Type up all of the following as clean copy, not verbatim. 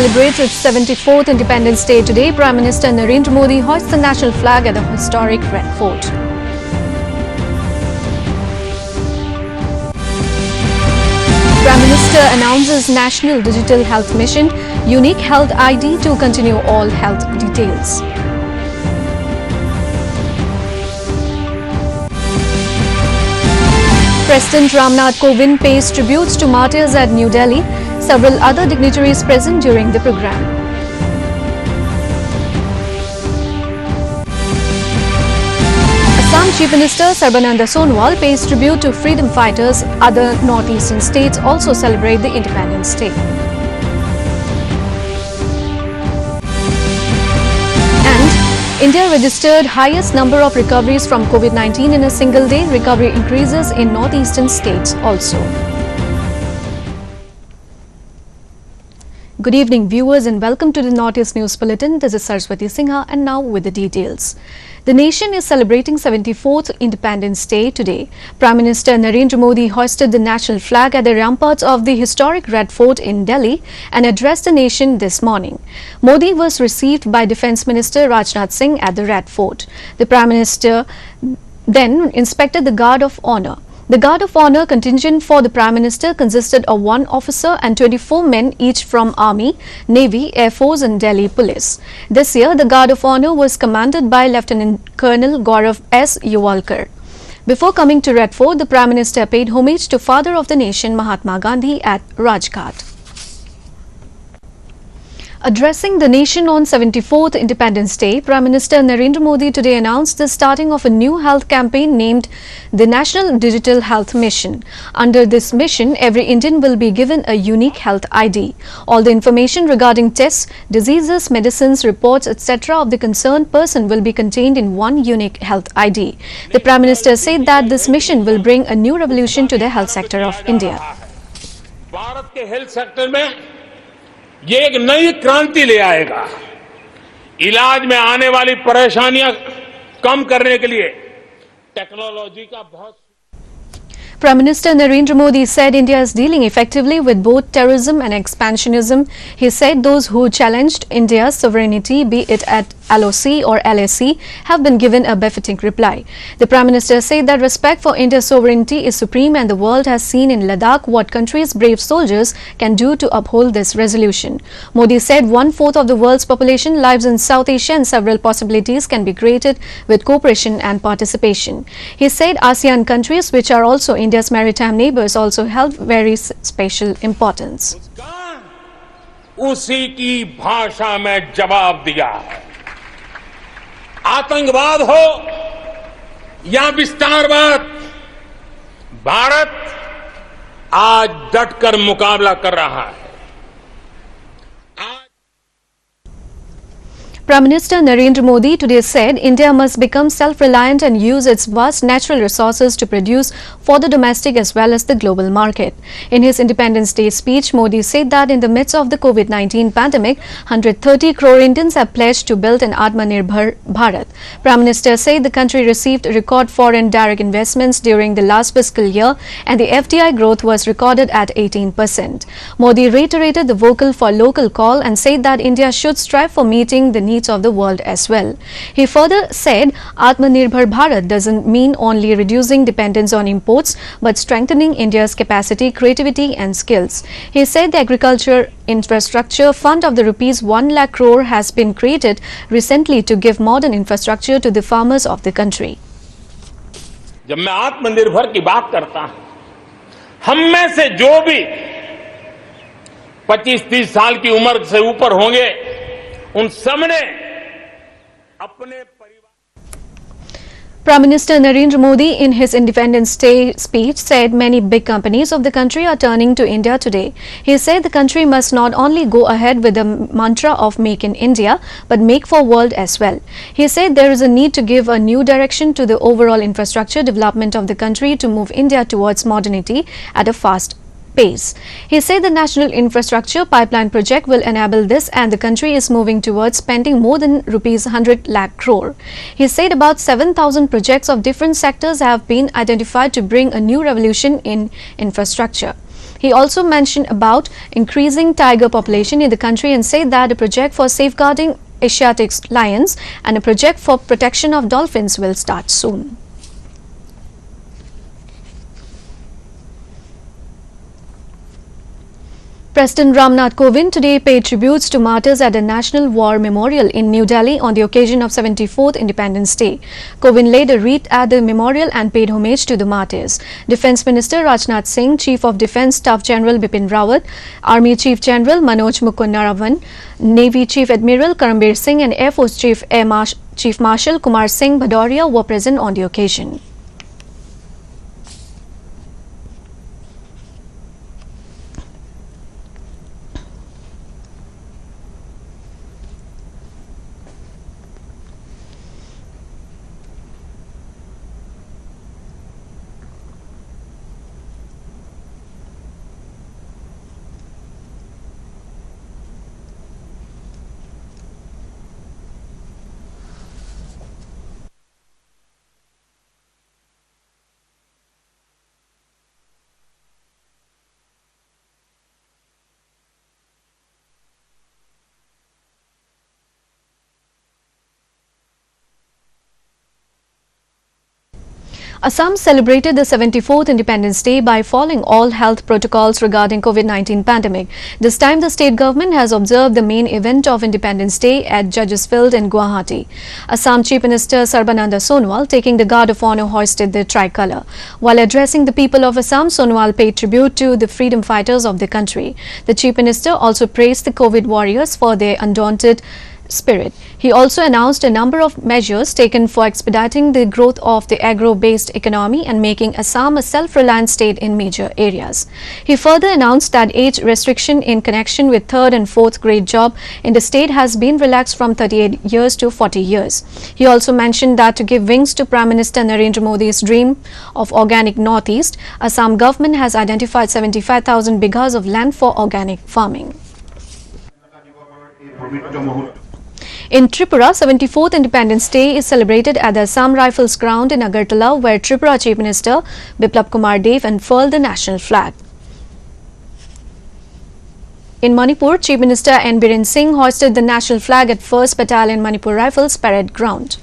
celebrates its 74th Independence Day today. Prime Minister Narendra Modi hoists the national flag at the historic Red Fort. Prime Minister announces National Digital Health Mission, unique health ID to continue all health details. President Ramnath Kovind pays tributes to martyrs at New Delhi. Several other dignitaries present during the program. Assam Chief Minister Sarbananda Sonowal pays tribute to freedom fighters. Other northeastern states also celebrate the Independence Day. And India registered highest number of recoveries from COVID-19 in a single day. Recovery increases in northeastern states also. Good evening, viewers, and welcome to the Northeast News Bulletin. This is Saraswati Singha, and now with the details. The nation is celebrating 74th Independence Day today. Prime Minister Narendra Modi hoisted the national flag at the ramparts of the historic Red Fort in Delhi and addressed the nation this morning. Modi was received by Defence Minister Rajnath Singh at the Red Fort. The Prime Minister then inspected the Guard of Honour. The Guard of Honour contingent for the Prime Minister consisted of 1 officer and 24 men, each from Army, Navy, Air Force and Delhi Police. This year, the Guard of Honour was commanded by Lieutenant Colonel Gaurav S. Yuvalkar. Before coming to Red Fort, the Prime Minister paid homage to Father of the Nation Mahatma Gandhi at Rajghat. Addressing the nation on 74th Independence Day, Prime Minister Narendra Modi today announced the starting of a new health campaign named the National Digital Health Mission. Under this mission, every Indian will be given a unique health ID. All the information regarding tests, diseases, medicines, reports, etc. of the concerned person will be contained in one unique health ID. The Prime Minister said that this mission will bring a new revolution to the health sector of India. Bharat के health sector में ये एक नई क्रांति ले आएगा। इलाज में आने वाली परेशानियां कम करने के लिए टेक्नोलॉजी का बहुत Prime Minister Narendra Modi said India is dealing effectively with both terrorism and expansionism. He said those who challenged India's sovereignty, be it at LOC or LAC, have been given a befitting reply. The Prime Minister said that respect for India's sovereignty is supreme and the world has seen in Ladakh what country's brave soldiers can do to uphold this resolution. Modi said 1/4 of the world's population lives in South Asia and several possibilities can be created with cooperation and participation. He said ASEAN countries, which are also India's maritime neighbors, also held very special importance. उसी की भाषा में जवाब दिया। आतंकवाद हो या विस्तारवाद, भारत आज डटकर मुकाबला कर रहा है। Prime Minister Narendra Modi today said India must become self-reliant and use its vast natural resources to produce for the domestic as well as the global market. In his Independence Day speech, Modi said that in the midst of the COVID-19 pandemic, 130 crore Indians have pledged to build an Atmanirbhar Bharat. Prime Minister said the country received record foreign direct investments during the last fiscal year and the FDI growth was recorded at 18%. Modi reiterated the vocal for local call and said that India should strive for meeting the needs of the world as well. He further said Atmanirbhar Bharat doesn't mean only reducing dependence on imports but strengthening India's capacity, creativity and skills. He said the Agriculture Infrastructure Fund of the rupees 1 lakh crore has been created recently to give modern infrastructure to the farmers of the country. जब मैं आत्मनिर्भर की बात करता हूं, हम में से जो भी 25-30 साल की उम्र से ऊपर होंगे उन सबने अपने Prime Minister Narendra Modi in his Independence Day speech said many big companies of the country are turning to India today. He said the country must not only go ahead with the mantra of Make in India but make for world as well. He said there is a need to give a new direction to the overall infrastructure development of the country to move India towards modernity at a fast pace. He said the National Infrastructure Pipeline project will enable this and the country is moving towards spending more than rupees 100 lakh crore. He said about 7,000 projects of different sectors have been identified to bring a new revolution in infrastructure. He also mentioned about increasing tiger population in the country and said that a project for safeguarding Asiatic lions and a project for protection of dolphins will start soon. President Ramnath Kovind today paid tributes to martyrs at the National War Memorial in New Delhi on the occasion of 74th Independence Day. Kovind laid a wreath at the memorial and paid homage to the martyrs. Defence Minister Rajnath Singh, Chief of Defence Staff General Bipin Rawat, Army Chief General Manoj Mukund Narawan, Navy Chief Admiral Karambir Singh and Air Force Chief Marshal Kumar Singh Bhadoria were present on the occasion. Assam celebrated the 74th Independence Day by following all health protocols regarding COVID-19 pandemic. This time the state government has observed the main event of Independence Day at Judges Field in Guwahati. Assam Chief Minister Sarbananda Sonowal, taking the guard of honor, hoisted the tricolour. While addressing the people of Assam, Sonowal paid tribute to the freedom fighters of the country. The Chief Minister also praised the COVID warriors for their undaunted spirit. He also announced a number of measures taken for expediting the growth of the agro-based economy and making Assam a self-reliant state in major areas. He further announced that age restriction in connection with 3rd and 4th grade job in the state has been relaxed from 38 years to 40 years. He also mentioned that to give wings to Prime Minister Narendra Modi's dream of organic Northeast, Assam government has identified 75,000 bighas of land for organic farming. In Tripura, 74th Independence Day is celebrated at the Assam Rifles ground in Agartala, where Tripura Chief Minister Biplab Kumar Dev unfurled the national flag. In Manipur, Chief Minister N. Biren Singh hoisted the national flag at 1st Battalion Manipur Rifles parade ground.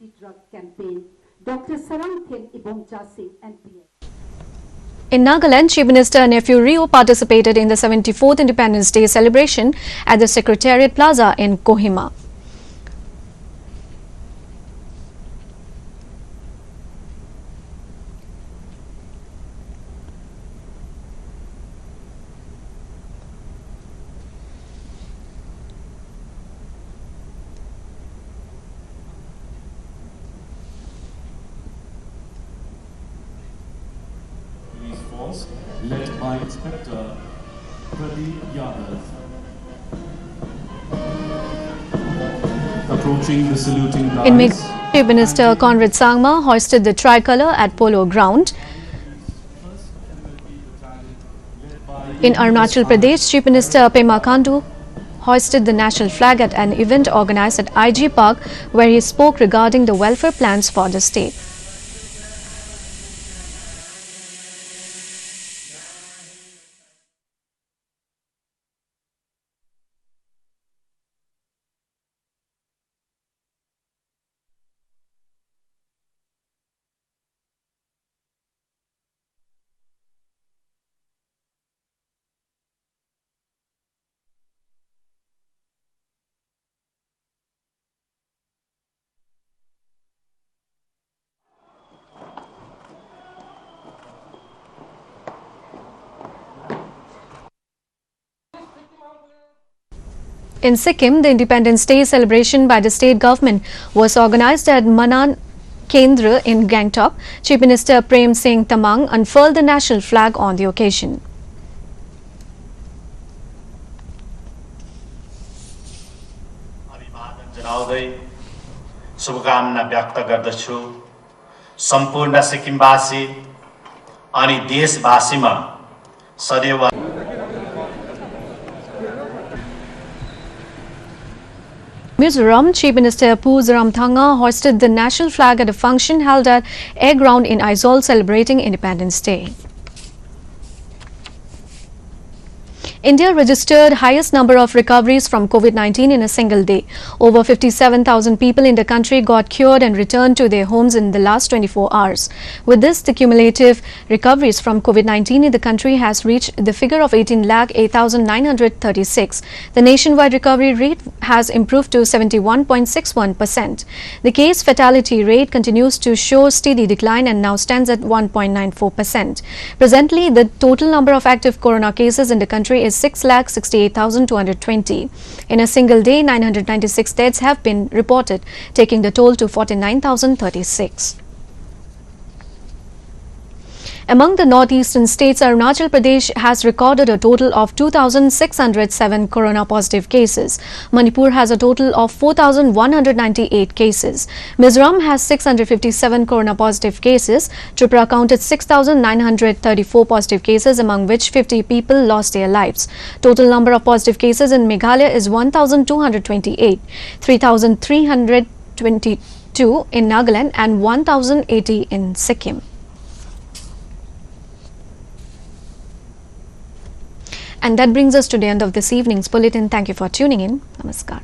Anti-drug campaign, Dr. Sarangthen Ibomcha Singh, NPS. In Nagaland, Chief Minister Nephew Rio participated in the 74th Independence Day celebration at the Secretariat Plaza in Kohima. Led by Inspector Pradeep Yadav. Approaching the saluting dais. In Meghalaya, Chief Minister Conrad Sangma hoisted the tricolour at Polo Ground. In Arunachal Pradesh, Chief Minister Pema Khandu hoisted the national flag at an event organized at IG Park, where he spoke regarding the welfare plans for the state. In Sikkim, the Independence Day celebration by the state government was organized at Manan Kendra in Gangtok. Chief Minister Prem Singh Tamang unfurled the national flag on the occasion. शुभकामना व्यक्त गर्दछु सम्पूर्ण सिक्किमवासी अनि देशवासीमा सदैव Mizoram, Chief Minister Pu Zoramthanga hoisted the national flag at a function held at Air Ground in Aizawl celebrating Independence Day. India registered highest number of recoveries from COVID-19 in a single day. Over 57,000 people in the country got cured and returned to their homes in the last 24 hours. With this, the cumulative recoveries from COVID-19 in the country has reached the figure of 18,08,936. The nationwide recovery rate has improved to 71.61%. The case fatality rate continues to show steady decline and now stands at 1.94%. Presently, the total number of active corona cases in the country is 6,68,220. In a single day, 996 deaths have been reported, taking the toll to 49,036. Among the northeastern states, Arunachal Pradesh has recorded a total of 2,607 corona positive cases. Manipur has a total of 4,198 cases. Mizoram has 657 corona positive cases. Tripura counted 6,934 positive cases, among which 50 people lost their lives. Total number of positive cases in Meghalaya is 1,228, 3,322 in Nagaland and 1,080 in Sikkim. And that brings us to the end of this evening's bulletin. Thank you for tuning in. Namaskar.